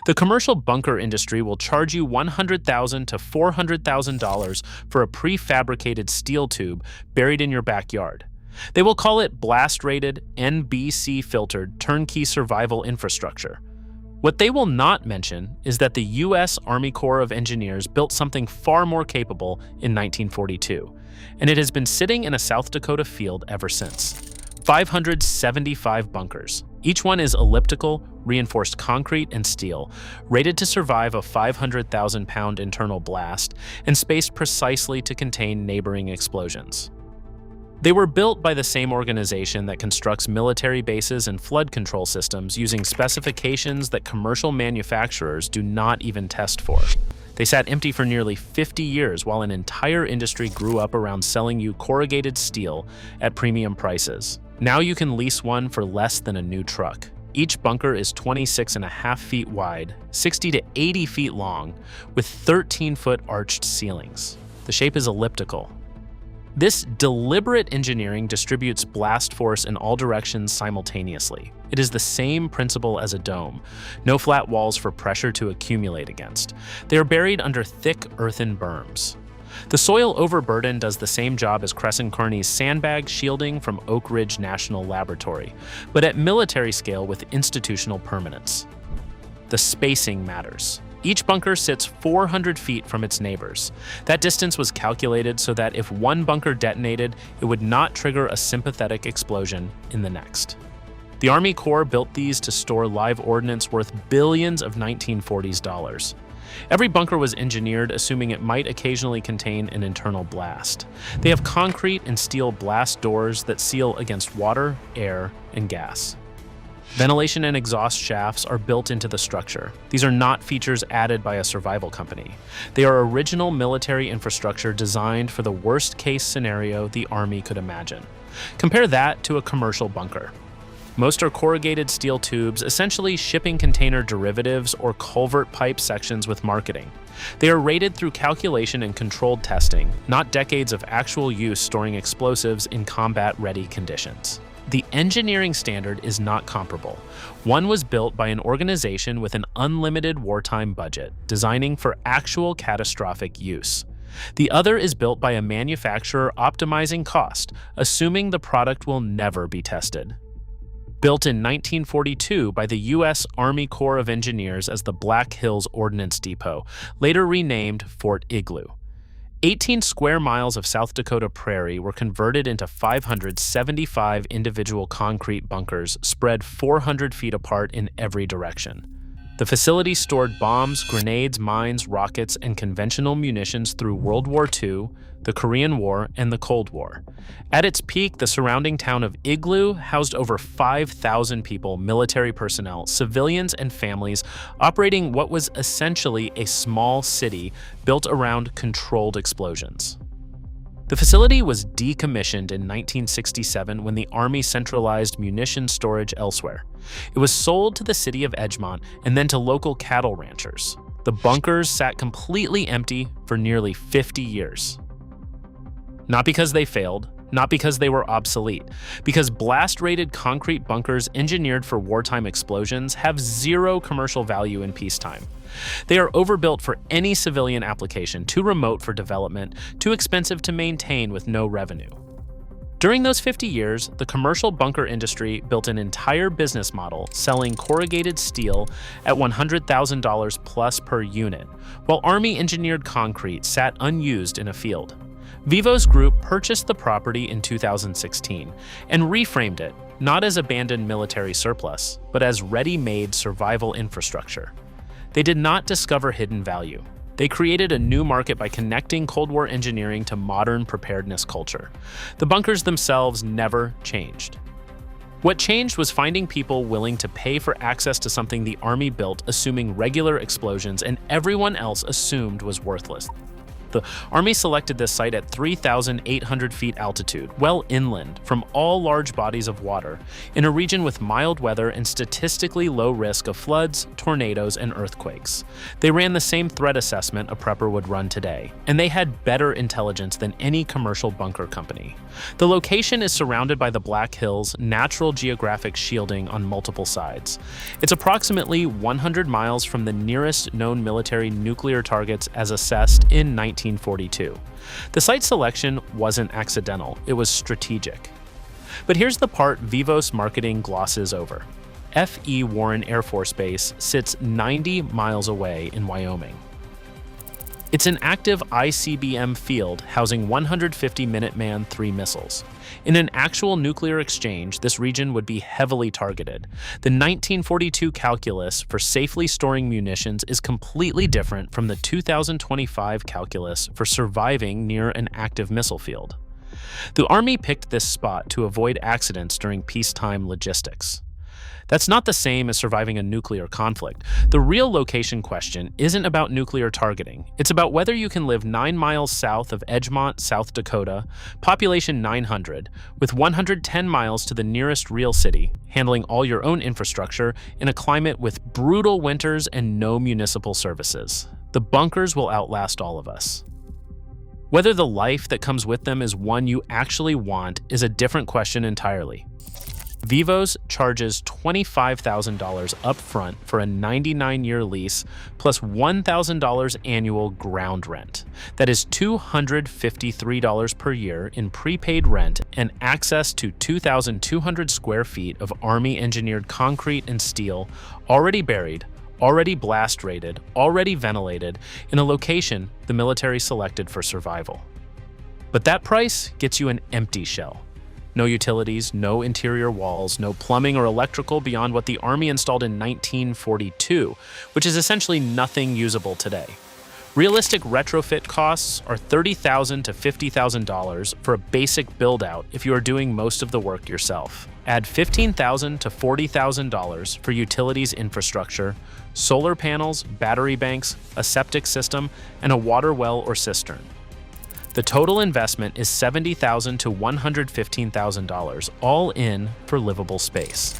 The commercial bunker industry will charge you $100,000 to $400,000 for a prefabricated steel tube buried in your backyard. They will call it blast-rated, NBC-filtered turnkey survival infrastructure. What they will not mention is that the U.S. Army Corps of Engineers built something far more capable in 1942, and it has been sitting in a South Dakota field ever since. 575 bunkers. Each one is elliptical, reinforced concrete and steel, rated to survive a 500,000-pound internal blast, and spaced precisely to contain neighboring explosions. They were built by the same organization that constructs military bases and flood control systems using specifications that commercial manufacturers do not even test for. They sat empty for nearly 50 years while an entire industry grew up around selling you corrugated steel at premium prices. Now you can lease one for less than a new truck. Each bunker is 26.5 feet wide, 60 to 80 feet long, with 13-foot arched ceilings. The shape is elliptical. This deliberate engineering distributes blast force in all directions simultaneously. It is the same principle as a dome. No flat walls for pressure to accumulate against. They are buried under thick earthen berms. The soil overburden does the same job as Crescent Kearney's sandbag shielding from Oak Ridge National Laboratory, but at military scale with institutional permanence. The spacing matters. Each bunker sits 400 feet from its neighbors. That distance was calculated so that if one bunker detonated, it would not trigger a sympathetic explosion in the next. The Army Corps built these to store live ordnance worth billions of 1940s dollars. Every bunker was engineered assuming it might occasionally contain an internal blast. They have concrete and steel blast doors that seal against water, air, and gas. Ventilation and exhaust shafts are built into the structure. These are not features added by a survival company. They are original military infrastructure designed for the worst-case scenario the Army could imagine. Compare that to a commercial bunker. Most are corrugated steel tubes, essentially shipping container derivatives or culvert pipe sections with marketing. They are rated through calculation and controlled testing, not decades of actual use storing explosives in combat-ready conditions. The engineering standard is not comparable. One was built by an organization with an unlimited wartime budget, designing for actual catastrophic use. The other is built by a manufacturer optimizing cost, assuming the product will never be tested. Built in 1942 by the U.S. Army Corps of Engineers as the Black Hills Ordnance Depot, later renamed Fort Igloo. 18 square miles of South Dakota prairie were converted into 575 individual concrete bunkers spread 400 feet apart in every direction. The facility stored bombs, grenades, mines, rockets, and conventional munitions through World War II, the Korean War, and the Cold War. At its peak, the surrounding town of Igloo housed over 5,000 people, military personnel, civilians, and families, operating what was essentially a small city built around controlled explosions. The facility was decommissioned in 1967 when the Army centralized munition storage elsewhere. It was sold to the city of Edgemont and then to local cattle ranchers. The bunkers sat completely empty for nearly 50 years. Not because they failed, not because they were obsolete, because blast-rated concrete bunkers engineered for wartime explosions have zero commercial value in peacetime. They are overbuilt for any civilian application, too remote for development, too expensive to maintain with no revenue. During those 50 years, the commercial bunker industry built an entire business model selling corrugated steel at $100,000 plus per unit, while Army-engineered concrete sat unused in a field. Vivos Group purchased the property in 2016 and reframed it, not as abandoned military surplus, but as ready-made survival infrastructure. They did not discover hidden value. They created a new market by connecting Cold War engineering to modern preparedness culture. The bunkers themselves never changed. What changed was finding people willing to pay for access to something the Army built assuming regular explosions and everyone else assumed was worthless. The Army selected this site at 3,800 feet altitude, well inland from all large bodies of water, in a region with mild weather and statistically low risk of floods, tornadoes, and earthquakes. They ran the same threat assessment a prepper would run today, and they had better intelligence than any commercial bunker company. The location is surrounded by the Black Hills' natural geographic shielding on multiple sides. It's approximately 100 miles from the nearest known military nuclear targets as assessed in 1942. The site selection wasn't accidental, it was strategic. But here's the part Vivos marketing glosses over. F.E. Warren Air Force Base sits 90 miles away in Wyoming. It's an active ICBM field housing 150 Minuteman III missiles. In an actual nuclear exchange, this region would be heavily targeted. The 1942 calculus for safely storing munitions is completely different from the 2025 calculus for surviving near an active missile field. The Army picked this spot to avoid accidents during peacetime logistics. That's not the same as surviving a nuclear conflict. The real location question isn't about nuclear targeting. It's about whether you can live 9 miles south of Edgemont, South Dakota, population 900, with 110 miles to the nearest real city, handling all your own infrastructure in a climate with brutal winters and no municipal services. The bunkers will outlast all of us. Whether the life that comes with them is one you actually want is a different question entirely. Vivos charges $25,000 upfront for a 99-year lease plus $1,000 annual ground rent. That is $253 per year in prepaid rent and access to 2,200 square feet of Army-engineered concrete and steel, already buried, already blast-rated, already ventilated, in a location the military selected for survival. But that price gets you an empty shell. No utilities, no interior walls, no plumbing or electrical beyond what the Army installed in 1942, which is essentially nothing usable today. Realistic retrofit costs are $30,000 to $50,000 for a basic build-out if you are doing most of the work yourself. Add $15,000 to $40,000 for utilities infrastructure, solar panels, battery banks, a septic system, and a water well or cistern. The total investment is $70,000 to $115,000, all in for livable space.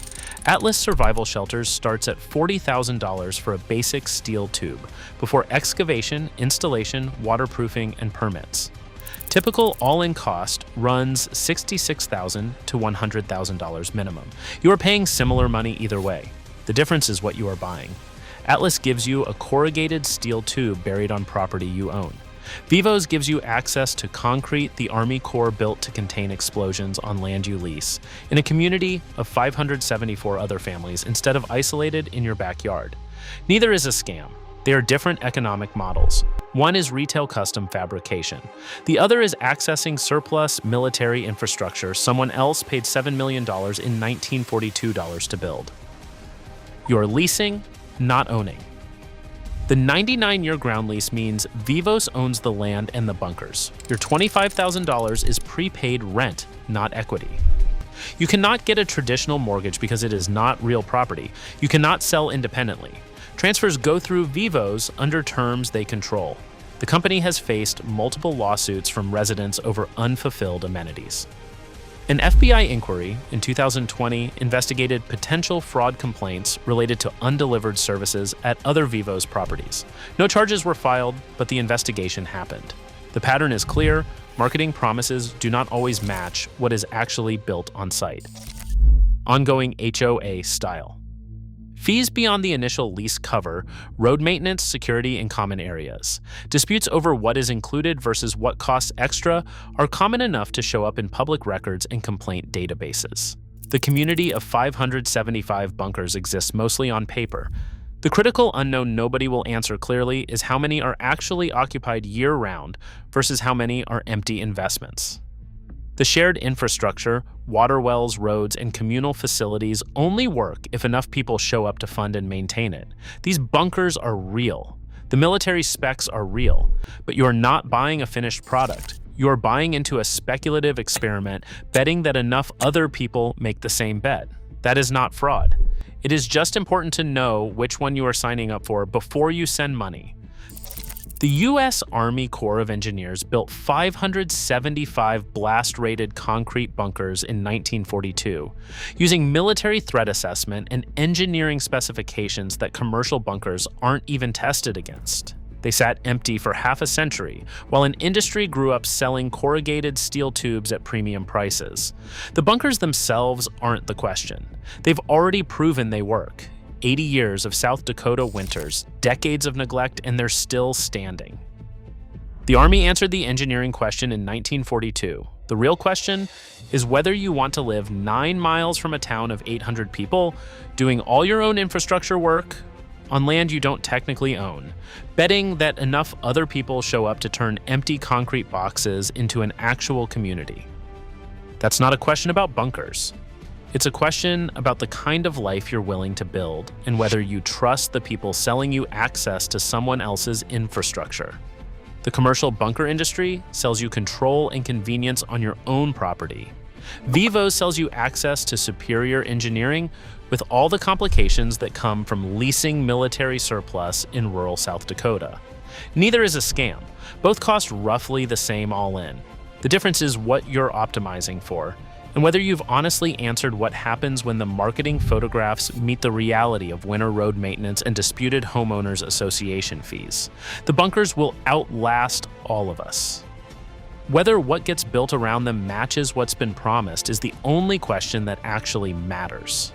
Atlas Survival Shelters starts at $40,000 for a basic steel tube, before excavation, installation, waterproofing, and permits. Typical all-in cost runs $66,000 to $100,000 minimum. You are paying similar money either way. The difference is what you are buying. Atlas gives you a corrugated steel tube buried on property you own. Vivos gives you access to concrete the Army Corps built to contain explosions on land you lease, in a community of 574 other families instead of isolated in your backyard. Neither is a scam. They are different economic models. One is retail custom fabrication. The other is accessing surplus military infrastructure someone else paid $7 million in 1942 to build. You're leasing, not owning. The 99-year ground lease means Vivos owns the land and the bunkers. Your $25,000 is prepaid rent, not equity. You cannot get a traditional mortgage because it is not real property. You cannot sell independently. Transfers go through Vivos under terms they control. The company has faced multiple lawsuits from residents over unfulfilled amenities. An FBI inquiry in 2020 investigated potential fraud complaints related to undelivered services at other Vivos properties. No charges were filed, but the investigation happened. The pattern is clear: marketing promises do not always match what is actually built on site. Ongoing HOA style. Fees beyond the initial lease cover road maintenance, security, and common areas. Disputes over what is included versus what costs extra are common enough to show up in public records and complaint databases. The community of 575 bunkers exists mostly on paper. The critical unknown nobody will answer clearly is how many are actually occupied year-round versus how many are empty investments. The shared infrastructure, water wells, roads, and communal facilities only work if enough people show up to fund and maintain it. These bunkers are real. The military specs are real, but you are not buying a finished product. You are buying into a speculative experiment, betting that enough other people make the same bet. That is not fraud. It is just important to know which one you are signing up for before you send money. The U.S. Army Corps of Engineers built 575 blast-rated concrete bunkers in 1942, using military threat assessment and engineering specifications that commercial bunkers aren't even tested against. They sat empty for half a century, while an industry grew up selling corrugated steel tubes at premium prices. The bunkers themselves aren't the question. They've already proven they work. 80 years of South Dakota winters, decades of neglect, and they're still standing. The Army answered the engineering question in 1942. The real question is whether you want to live 9 miles from a town of 800 people, doing all your own infrastructure work, on land you don't technically own, betting that enough other people show up to turn empty concrete boxes into an actual community. That's not a question about bunkers. It's a question about the kind of life you're willing to build and whether you trust the people selling you access to someone else's infrastructure. The commercial bunker industry sells you control and convenience on your own property. Vivos sells you access to superior engineering with all the complications that come from leasing military surplus in rural South Dakota. Neither is a scam. Both cost roughly the same all in. The difference is what you're optimizing for, and whether you've honestly answered what happens when the marketing photographs meet the reality of winter road maintenance and disputed homeowners association fees. The bunkers will outlast all of us. Whether what gets built around them matches what's been promised is the only question that actually matters.